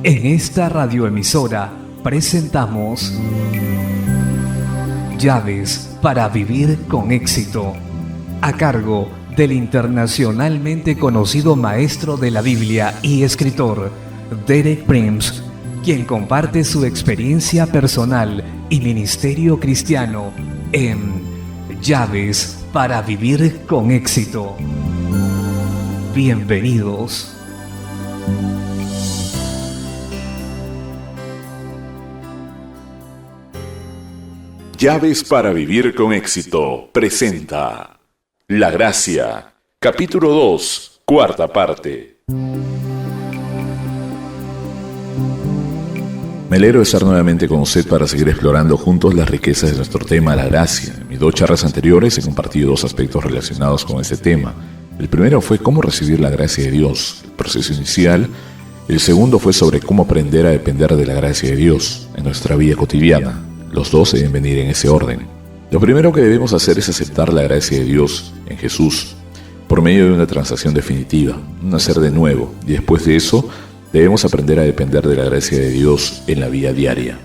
En esta radioemisora presentamos Llaves para vivir con éxito, a cargo del internacionalmente conocido maestro de la Biblia y escritor Derek Prince, quien comparte su experiencia personal y ministerio cristiano en Llaves para vivir con éxito. Bienvenidos. Llaves para vivir con éxito presenta La Gracia, capítulo 2, cuarta parte. Me alegro de estar nuevamente con usted para seguir explorando juntos las riquezas de nuestro tema, la gracia. En mis 2 charlas anteriores he compartido 2 aspectos relacionados con este tema. El primero fue cómo recibir la gracia de Dios, el proceso inicial. El segundo fue sobre cómo aprender a depender de la gracia de Dios en nuestra vida cotidiana. Los 2 deben venir en ese orden. Lo primero que debemos hacer es aceptar la gracia de Dios en Jesús por medio de una transacción definitiva, un nacer de nuevo, y después de eso debemos aprender a depender de la gracia de Dios en la vida diaria.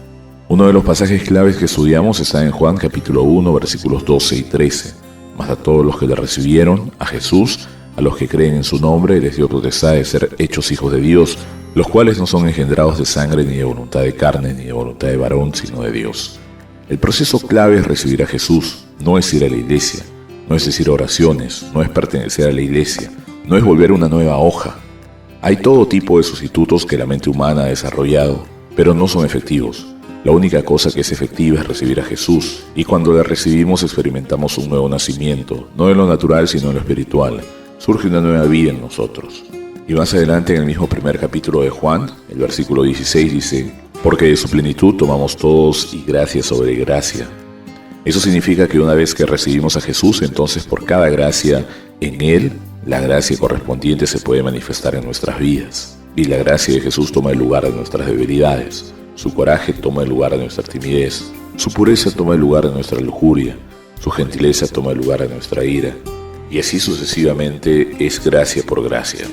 Uno de los pasajes claves que estudiamos está en Juan capítulo 1, versículos 12 y 13. Mas a todos los que le recibieron, a Jesús, a los que creen en su nombre, les dio potestad de ser hechos hijos de Dios, los cuales no son engendrados de sangre, ni de voluntad de carne, ni de voluntad de varón, sino de Dios. El proceso clave es recibir a Jesús, no es ir a la iglesia, no es decir oraciones, no es pertenecer a la iglesia, no es volver una nueva hoja. Hay todo tipo de sustitutos que la mente humana ha desarrollado, pero no son efectivos. La única cosa que es efectiva es recibir a Jesús, y cuando le recibimos experimentamos un nuevo nacimiento, no en lo natural sino en lo espiritual. Surge una nueva vida en nosotros. Y más adelante en el mismo primer capítulo de Juan, el versículo 16 dice: porque de su plenitud tomamos todos y gracia sobre gracia. Eso significa que una vez que recibimos a Jesús, entonces por cada gracia en Él, la gracia correspondiente se puede manifestar en nuestras vidas. Y la gracia de Jesús toma el lugar de nuestras debilidades. Su coraje toma el lugar de nuestra timidez. Su pureza toma el lugar de nuestra lujuria. Su gentileza toma el lugar de nuestra ira. Y así sucesivamente es gracia por gracia.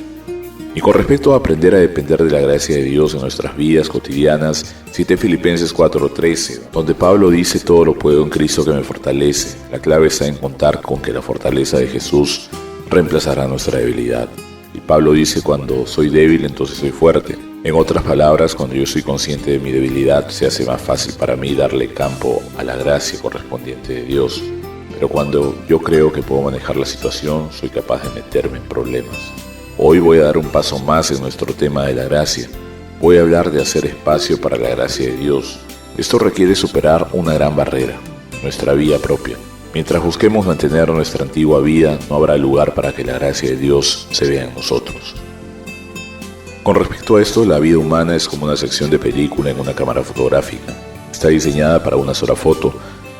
Y con respecto a aprender a depender de la gracia de Dios en nuestras vidas cotidianas, cité Filipenses 4:13, donde Pablo dice: todo lo puedo en Cristo que me fortalece. La clave está en contar con que la fortaleza de Jesús reemplazará nuestra debilidad. Y Pablo dice: cuando soy débil, entonces soy fuerte. En otras palabras, cuando yo soy consciente de mi debilidad, se hace más fácil para mí darle campo a la gracia correspondiente de Dios. Pero cuando yo creo que puedo manejar la situación, soy capaz de meterme en problemas. Hoy voy a dar un paso más en nuestro tema de la gracia. Voy a hablar de hacer espacio para la gracia de Dios. Esto requiere superar una gran barrera, nuestra vida propia. Mientras busquemos mantener nuestra antigua vida, no habrá lugar para que la gracia de Dios se vea en nosotros. Con respecto a esto, la vida humana es como una sección de película en una cámara fotográfica. Está diseñada para una sola foto,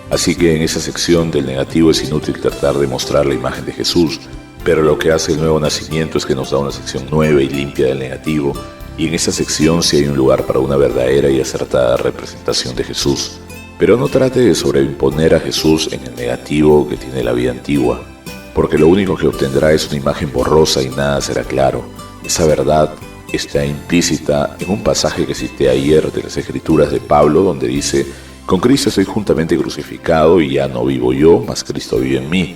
así que en esa sección del negativo es inútil tratar de mostrar la imagen de Jesús. Pero lo que hace el nuevo nacimiento es que nos da una sección nueva y limpia del negativo, y en esa sección sí hay un lugar para una verdadera y acertada representación de Jesús. Pero no trate de sobreimponer a Jesús en el negativo que tiene la vida antigua, porque lo único que obtendrá es una imagen borrosa y nada será claro. Esa verdad está implícita en un pasaje que cité ayer de las Escrituras de Pablo, donde dice: con Cristo estoy juntamente crucificado y ya no vivo yo, mas Cristo vive en mí.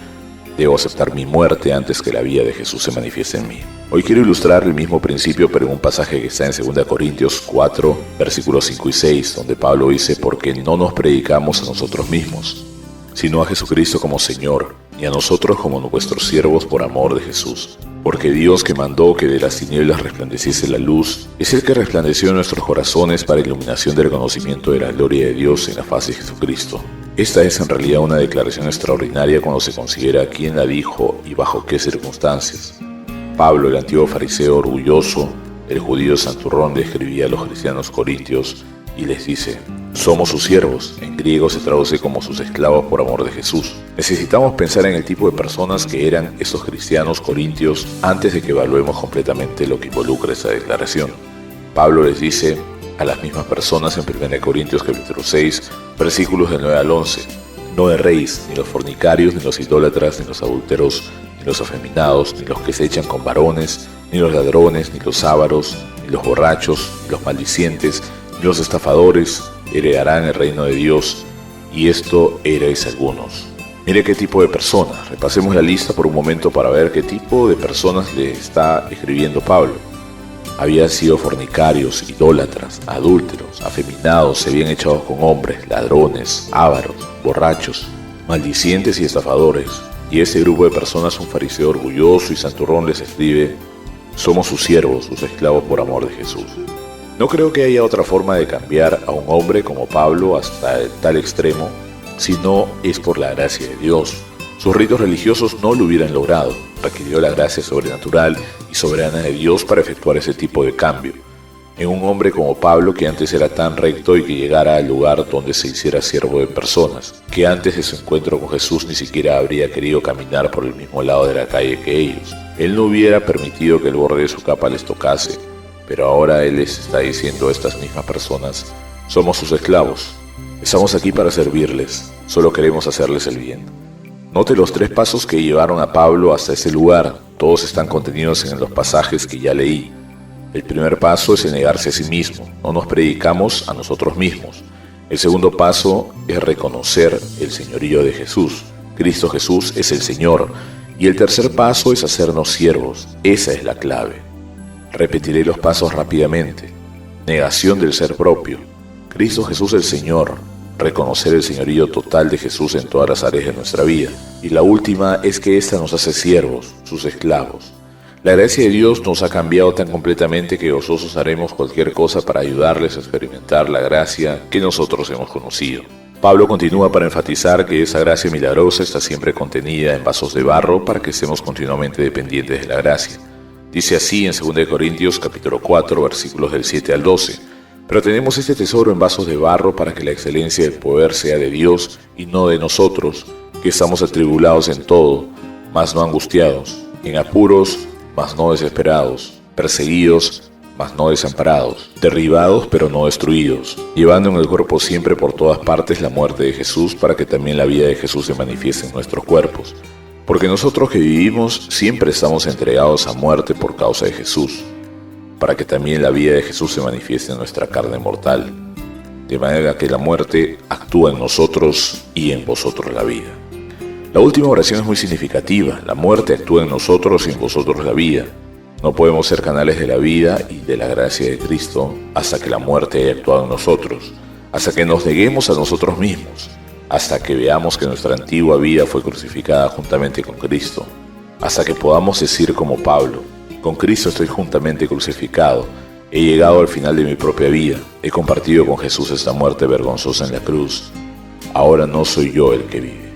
Debo aceptar mi muerte antes que la vida de Jesús se manifieste en mí. Hoy quiero ilustrar el mismo principio, pero en un pasaje que está en 2 Corintios 4, versículos 5 y 6, donde Pablo dice: porque no nos predicamos a nosotros mismos, sino a Jesucristo como Señor, y a nosotros como nuestros siervos por amor de Jesús. Porque Dios, que mandó que de las tinieblas resplandeciese la luz, es el que resplandeció en nuestros corazones para iluminación del conocimiento de la gloria de Dios en la faz de Jesucristo. Esta es en realidad una declaración extraordinaria cuando se considera quién la dijo y bajo qué circunstancias. Pablo, el antiguo fariseo orgulloso, el judío santurrón, le escribía a los cristianos corintios y les dice: somos sus siervos. En griego se traduce como sus esclavos por amor de Jesús. Necesitamos pensar en el tipo de personas que eran estos cristianos corintios antes de que evaluemos completamente lo que involucra esa declaración. Pablo les dice a las mismas personas en 1 Corintios capítulo 6, versículos del 9 al 11: no erréis, ni los fornicarios, ni los idólatras, ni los adúlteros, ni los afeminados, ni los que se echan con varones, ni los ladrones, ni los ávaros, ni los borrachos, ni los maldicientes, ni los estafadores heredarán el reino de Dios, y esto erais algunos. Mire qué tipo de personas. Repasemos la lista por un momento para ver qué tipo de personas le está escribiendo Pablo. Habían sido fornicarios, idólatras, adúlteros, afeminados, se habían echado con hombres, ladrones, ávaros, borrachos, maldicientes y estafadores. Y este grupo de personas, un fariseo orgulloso y santurrón, les escribe: somos sus siervos, sus esclavos por amor de Jesús. No creo que haya otra forma de cambiar a un hombre como Pablo hasta tal extremo, si no es por la gracia de Dios. Sus ritos religiosos no lo hubieran logrado. Requirió la gracia sobrenatural y soberana de Dios para efectuar ese tipo de cambio. En un hombre como Pablo, que antes era tan recto y que llegara al lugar donde se hiciera siervo de personas, que antes de su encuentro con Jesús ni siquiera habría querido caminar por el mismo lado de la calle que ellos. Él no hubiera permitido que el borde de su capa les tocase, pero ahora Él les está diciendo a estas mismas personas: somos sus esclavos, estamos aquí para servirles, solo queremos hacerles el bien. Note los 3 pasos que llevaron a Pablo hasta ese lugar. Todos están contenidos en los pasajes que ya leí. El primer paso es el negarse a sí mismo. No nos predicamos a nosotros mismos. El segundo paso es reconocer el señorío de Jesús. Cristo Jesús es el Señor. Y el tercer paso es hacernos siervos. Esa es la clave. Repetiré los pasos rápidamente. Negación del ser propio. Cristo Jesús el Señor. Reconocer el señorío total de Jesús en todas las áreas de nuestra vida. Y la última es que ésta nos hace siervos, sus esclavos. La gracia de Dios nos ha cambiado tan completamente que gozosos haremos cualquier cosa para ayudarles a experimentar la gracia que nosotros hemos conocido. Pablo continúa para enfatizar que esa gracia milagrosa está siempre contenida en vasos de barro para que estemos continuamente dependientes de la gracia. Dice así en 2 Corintios capítulo 4, versículos del 7 al 12. Pero tenemos este tesoro en vasos de barro para que la excelencia del poder sea de Dios y no de nosotros, que estamos atribulados en todo, mas no angustiados, en apuros, mas no desesperados, perseguidos, mas no desamparados, derribados pero no destruidos, llevando en el cuerpo siempre por todas partes la muerte de Jesús, para que también la vida de Jesús se manifieste en nuestros cuerpos. Porque nosotros que vivimos siempre estamos entregados a muerte por causa de Jesús, para que también la vida de Jesús se manifieste en nuestra carne mortal, de manera que la muerte actúa en nosotros y en vosotros la vida. La última oración es muy significativa. La muerte actúa en nosotros y en vosotros la vida. No podemos ser canales de la vida y de la gracia de Cristo hasta que la muerte haya actuado en nosotros, hasta que nos neguemos a nosotros mismos, hasta que veamos que nuestra antigua vida fue crucificada juntamente con Cristo, hasta que podamos decir como Pablo: con Cristo estoy juntamente crucificado, he llegado al final de mi propia vida, he compartido con Jesús esta muerte vergonzosa en la cruz, ahora no soy yo el que vive.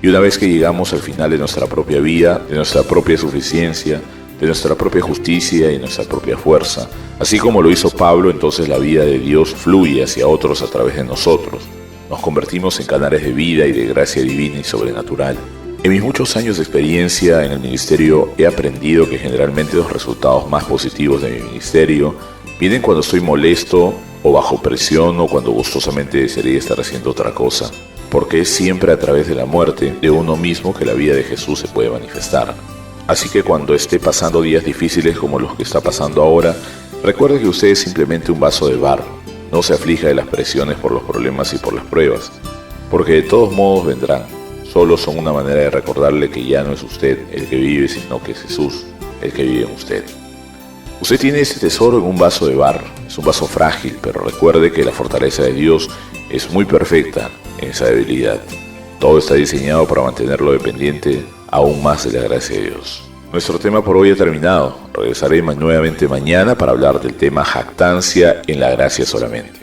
Y una vez que llegamos al final de nuestra propia vida, de nuestra propia suficiencia, de nuestra propia justicia y nuestra propia fuerza, así como lo hizo Pablo, entonces la vida de Dios fluye hacia otros a través de nosotros. Nos convertimos en canales de vida y de gracia divina y sobrenatural. En mis muchos años de experiencia en el ministerio he aprendido que generalmente los resultados más positivos de mi ministerio vienen cuando estoy molesto o bajo presión o cuando gustosamente desearía estar haciendo otra cosa, porque es siempre a través de la muerte de uno mismo que la vida de Jesús se puede manifestar. Así que cuando esté pasando días difíciles como los que está pasando ahora, recuerde que usted es simplemente un vaso de barro. No se aflija de las presiones por los problemas y por las pruebas, porque de todos modos vendrán. Solo son una manera de recordarle que ya no es usted el que vive, sino que es Jesús el que vive en usted. Usted tiene este tesoro en un vaso de barro. Es un vaso frágil, pero recuerde que la fortaleza de Dios es muy perfecta en esa debilidad. Todo está diseñado para mantenerlo dependiente aún más de la gracia de Dios. Nuestro tema por hoy ha terminado. Regresaré nuevamente mañana para hablar del tema jactancia en la gracia solamente.